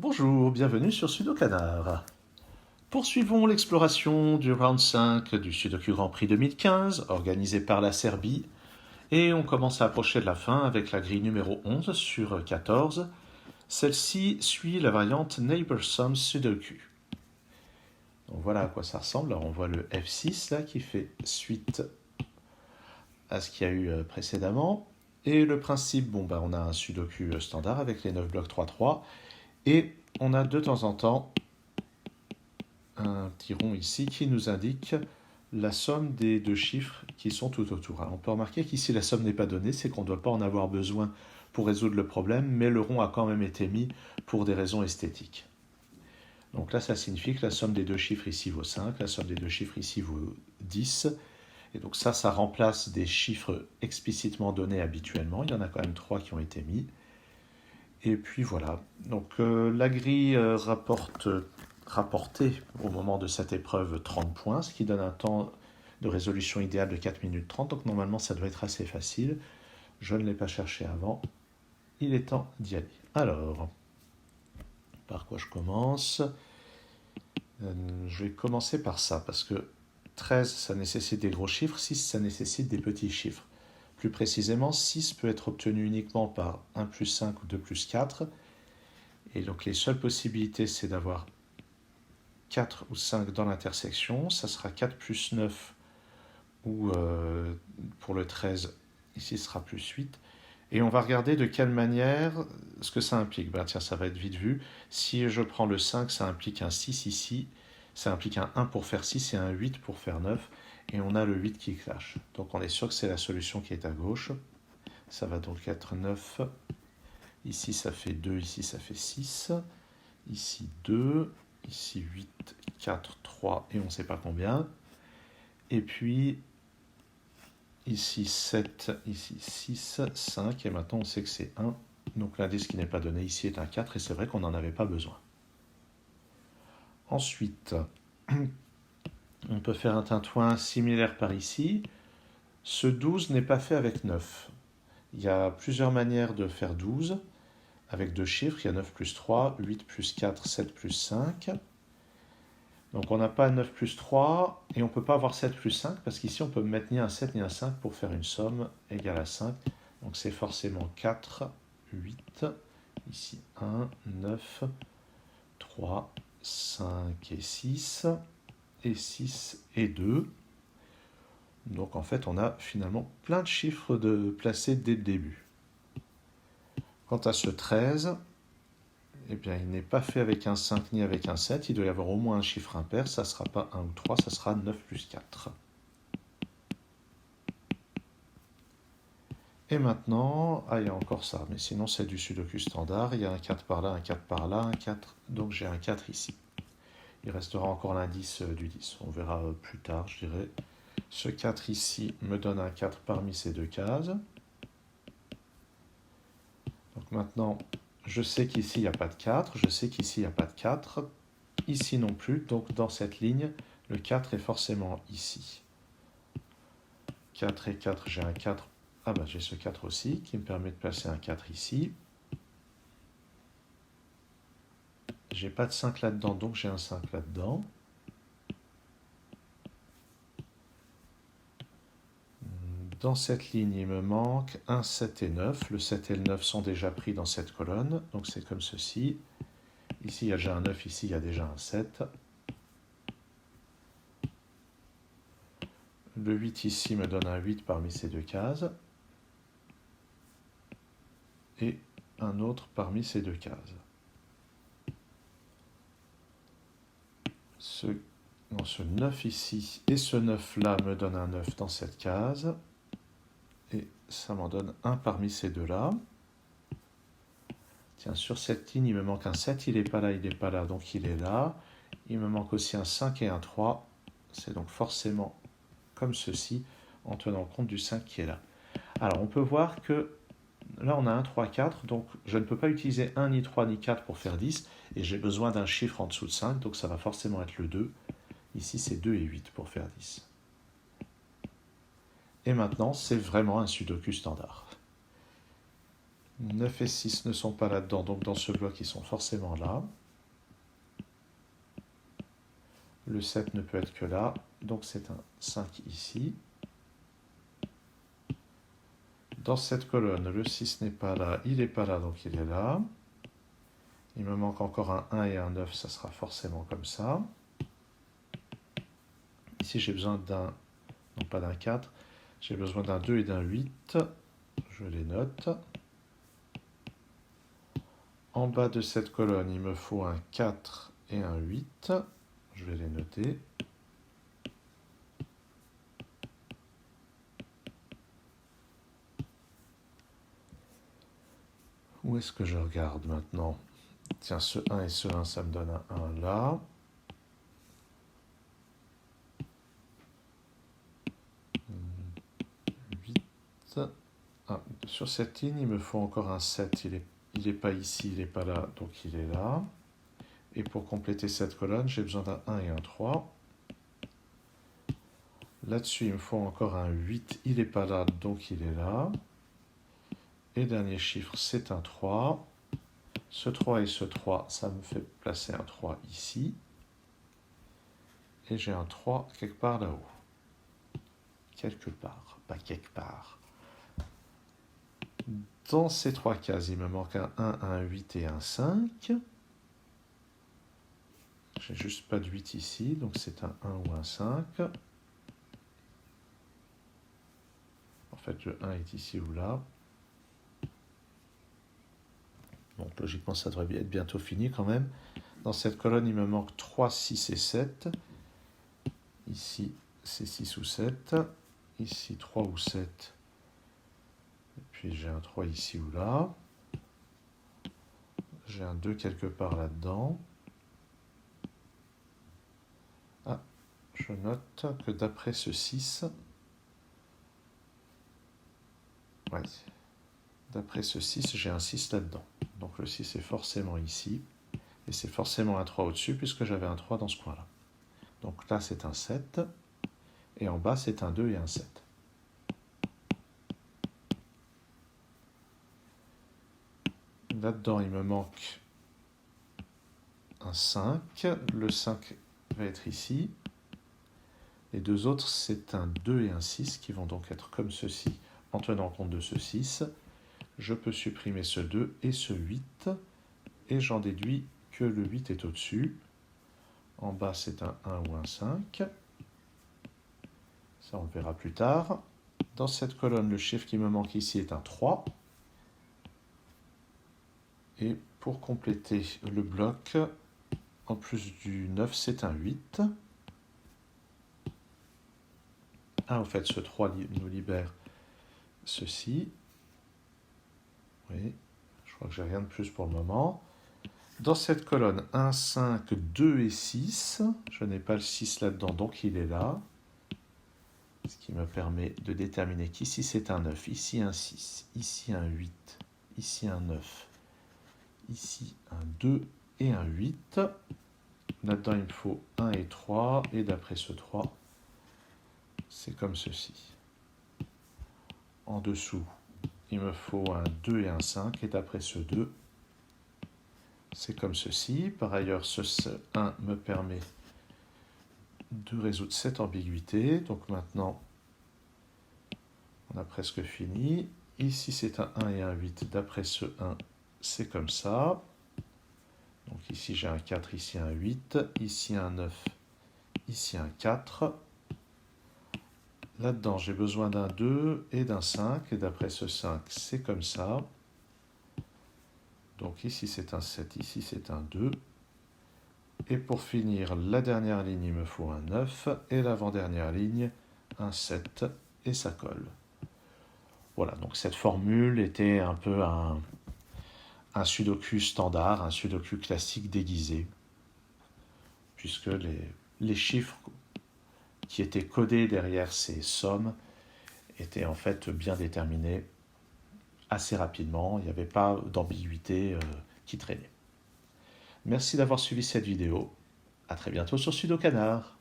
Bonjour, bienvenue sur Sudokanar. Poursuivons l'exploration du round 5 du Sudoku Grand Prix 2015, organisé par la Serbie, et on commence à approcher de la fin avec la grille numéro 11 sur 14. Celle-ci suit la variante Neighborsome Sudoku. Donc voilà à quoi ça ressemble. Alors on voit le F6 là qui fait suite à ce qu'il y a eu précédemment. Et le principe, on a un Sudoku standard avec les 9 blocs 3-3, et on a de temps en temps un petit rond ici qui nous indique la somme des deux chiffres qui sont tout autour. Alors on peut remarquer qu'ici la somme n'est pas donnée, c'est qu'on ne doit pas en avoir besoin pour résoudre le problème, mais le rond a quand même été mis pour des raisons esthétiques. Donc là, ça signifie que la somme des deux chiffres ici vaut 5, la somme des deux chiffres ici vaut 10. Et donc ça remplace des chiffres explicitement donnés habituellement. Il y en a quand même 3 qui ont été mis. Et puis voilà. Donc la grille rapporté au moment de cette épreuve 30 points, ce qui donne un temps de résolution idéal de 4 minutes 30. Donc normalement, ça doit être assez facile. Je ne l'ai pas cherché avant. Il est temps d'y aller. Alors, par quoi je commence? Je vais commencer par ça, parce que 13, ça nécessite des gros chiffres. 6, ça nécessite des petits chiffres. Plus précisément, 6 peut être obtenu uniquement par 1 plus 5 ou 2 plus 4. Et donc les seules possibilités, c'est d'avoir 4 ou 5 dans l'intersection. Ça sera 4 plus 9, ou pour le 13, ici ce sera plus 8. Et on va regarder de quelle manière ce que ça implique. Tiens, ça va être vite vu. Si je prends le 5, ça implique un 6 ici. Ça implique un 1 pour faire 6 et un 8 pour faire 9. Et on a le 8 qui clash. Donc on est sûr que c'est la solution qui est à gauche. Ça va donc être 9. Ici ça fait 2, ici ça fait 6. Ici 2, ici 8, 4, 3 et on ne sait pas combien. Et puis ici 7, ici 6, 5 et maintenant on sait que c'est 1. Donc l'indice qui n'est pas donné ici est un 4 et c'est vrai qu'on n'en avait pas besoin. Ensuite, on peut faire un tintouin similaire par ici. Ce 12 n'est pas fait avec 9. Il y a plusieurs manières de faire 12 avec deux chiffres. Il y a 9 plus 3, 8 plus 4, 7 plus 5. Donc on n'a pas 9 plus 3 et on ne peut pas avoir 7 plus 5 parce qu'ici on peut mettre ni un 7 ni un 5 pour faire une somme égale à 5. Donc c'est forcément 4, 8, ici 1, 9, 3, 5 et 6, et 6 et 2. Donc en fait on a finalement plein de chiffres placés dès le début. Quant à ce 13, eh bien, il n'est pas fait avec un 5 ni avec un 7. Il doit y avoir au moins un chiffre impair. Ça ne sera pas 1 ou 3, ça sera 9 plus 4. Et maintenant, il y a encore ça. Mais sinon, c'est du Sudoku standard. Il y a un 4 par là, un 4 par là, un 4. Donc j'ai un 4 ici. Il restera encore l'indice du 10. On verra plus tard, je dirais. Ce 4 ici me donne un 4 parmi ces deux cases. Donc maintenant, je sais qu'ici, il n'y a pas de 4. Je sais qu'ici, il n'y a pas de 4. Ici non plus. Donc dans cette ligne, le 4 est forcément ici. 4 et 4, j'ai un 4. Ah ben j'ai ce 4 aussi qui me permet de placer un 4 ici. J'ai pas de 5 là-dedans, donc j'ai un 5 là-dedans. Dans cette ligne, il me manque un 7 et 9. Le 7 et le 9 sont déjà pris dans cette colonne, donc c'est comme ceci. Ici, il y a déjà un 9, ici, il y a déjà un 7. Le 8 ici me donne un 8 parmi ces deux cases. Et un autre parmi ces deux cases. Ce 9 ici et ce 9 là me donne un 9 dans cette case. Et ça m'en donne un parmi ces deux-là. Tiens, sur cette ligne, il me manque un 7, il n'est pas là, il n'est pas là, donc il est là. Il me manque aussi un 5 et un 3. C'est donc forcément comme ceci, en tenant compte du 5 qui est là. Alors, on peut voir que là, on a 1, 3, 4, donc je ne peux pas utiliser 1, ni 3, ni 4 pour faire 10, et j'ai besoin d'un chiffre en dessous de 5, donc ça va forcément être le 2. Ici, c'est 2 et 8 pour faire 10. Et maintenant, c'est vraiment un Sudoku standard. 9 et 6 ne sont pas là-dedans, donc dans ce bloc, ils sont forcément là. Le 7 ne peut être que là, donc c'est un 5 ici. Dans cette colonne, le 6 n'est pas là, il n'est pas là, donc il est là. Il me manque encore un 1 et un 9, ça sera forcément comme ça. Ici, j'ai besoin d'un, non pas d'un 4, j'ai besoin d'un 2 et d'un 8. Je les note. En bas de cette colonne, il me faut un 4 et un 8. Je vais les noter. Où est-ce que je regarde maintenant? Tiens, ce 1 et ce 1, ça me donne un 1 là. 8. Ah, sur cette ligne, il me faut encore un 7. Il est pas ici, il n'est pas là, donc il est là. Et pour compléter cette colonne, j'ai besoin d'un 1 et un 3. Là-dessus, il me faut encore un 8. Il n'est pas là, donc il est là. Et dernier chiffre, c'est un 3. Ce 3 et ce 3, ça me fait placer un 3 ici. Et j'ai un 3 quelque part là-haut. Quelque part, pas quelque part. Dans ces trois cases, il me manque un 1, un 8 et un 5. J'ai juste pas de 8 ici, donc c'est un 1 ou un 5. En fait, le 1 est ici ou là. Donc logiquement, ça devrait être bientôt fini quand même. Dans cette colonne, il me manque 3, 6 et 7. Ici, c'est 6 ou 7. Ici, 3 ou 7. Et puis j'ai un 3 ici ou là. J'ai un 2 quelque part là-dedans. Ah, je note que d'après ce 6, ouais, d'après ce 6, j'ai un 6 là-dedans. Donc le 6 est forcément ici. Et c'est forcément un 3 au-dessus, puisque j'avais un 3 dans ce coin-là. Donc là, c'est un 7. Et en bas, c'est un 2 et un 7. Là-dedans, il me manque un 5. Le 5 va être ici. Les deux autres, c'est un 2 et un 6 qui vont donc être comme ceci en tenant compte de ce 6. Je peux supprimer ce 2 et ce 8. Et j'en déduis que le 8 est au-dessus. En bas, c'est un 1 ou un 5. Ça, on le verra plus tard. Dans cette colonne, le chiffre qui me manque ici est un 3. Et pour compléter le bloc, en plus du 9, c'est un 8. Ah, en fait, ce 3 nous libère ceci. Oui, je crois que j'ai rien de plus pour le moment. Dans cette colonne, 1, 5, 2 et 6. Je n'ai pas le 6 là-dedans, donc il est là. Ce qui me permet de déterminer qu'ici c'est un 9, ici un 6, ici un 8, ici un 9, ici un 2 et un 8. Là-dedans, il me faut 1 et 3, et d'après ce 3, c'est comme ceci. En dessous, il me faut un 2 et un 5, et d'après ce 2, c'est comme ceci. Par ailleurs, ce 1 me permet de résoudre cette ambiguïté. Donc maintenant, on a presque fini. Ici, c'est un 1 et un 8. D'après ce 1, c'est comme ça. Donc ici, j'ai un 4, ici un 8, ici un 9, ici un 4. Là-dedans, j'ai besoin d'un 2 et d'un 5. Et d'après ce 5, c'est comme ça. Donc ici, c'est un 7, ici, c'est un 2. Et pour finir, la dernière ligne, il me faut un 9. Et l'avant-dernière ligne, un 7. Et ça colle. Voilà, donc cette formule était un peu un sudoku standard, un sudoku classique déguisé, puisque les chiffres qui étaient codés derrière ces sommes étaient en fait bien déterminés assez rapidement. Il n'y avait pas d'ambiguïté qui traînait. Merci d'avoir suivi cette vidéo. À très bientôt sur Sudocanard.